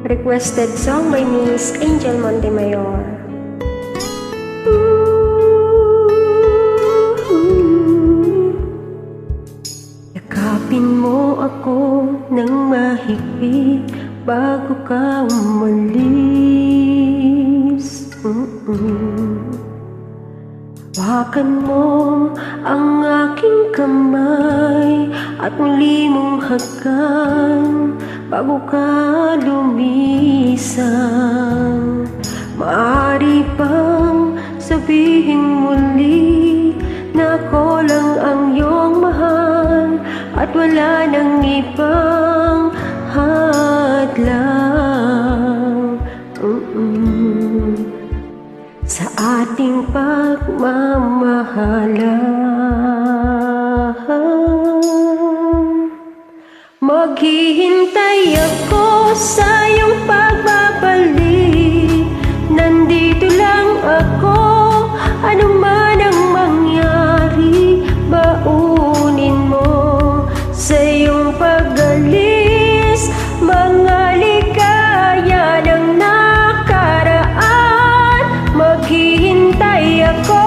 Requested song by Miss Angel Montemayor. Yakapin mo ako ng mahigpit bago ka umalis. Hawakan mo ang aking kamay at muli mong hagan bago ka lumisan. Maaari bang sabihin muli na ako lang ang iyong mahal at wala nang ibang hadlang sa ating pagmamahalan? Maghihintay ako sa iyong pagbabalik. Nandito lang ako, ano man ang mangyari. Baunin mo sa iyong pag-alis mga ligaya ng nakaraan. Maghihintay ako.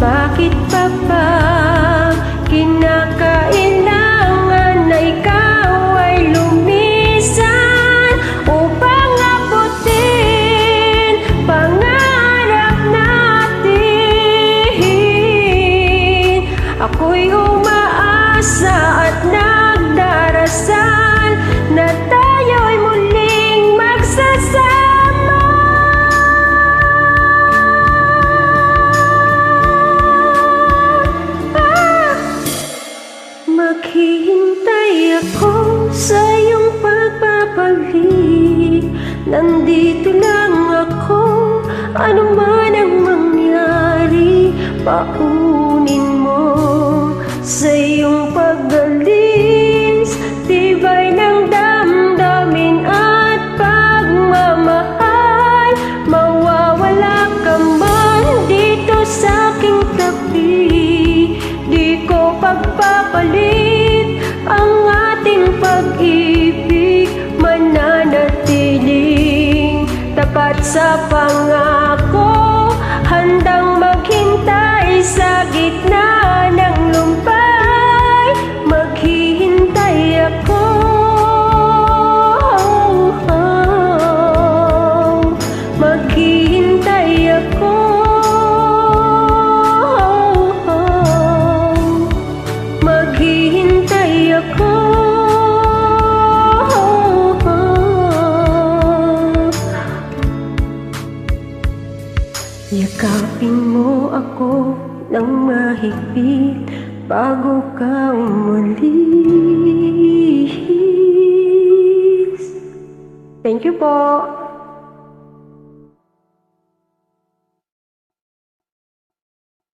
Bakit pa ba kinakailangan na ikaw ay lumisan upang abutin pangarap natin? Ako'y umaasa at nagdarasal na tayo'y muling magsasama. Maghihintay ako sa iyong pagbabalik. Nandito lang ako, ano man ang mangyari. Paunin mo sa iyong pag-alis tibay ng damdamin at pagmamahal. Mawawala ka man dito sa aking tabi, di ko pagpapalit ang ating pag-ibig. Mananatiling tapat sa pangako, handang maghintay sa gitna ng lumpay. Maghihintay ako. Maghihintay ako. Maghihintay ako. Yakapin mo ako ng mahigpit bago ka umalis. Thank you po.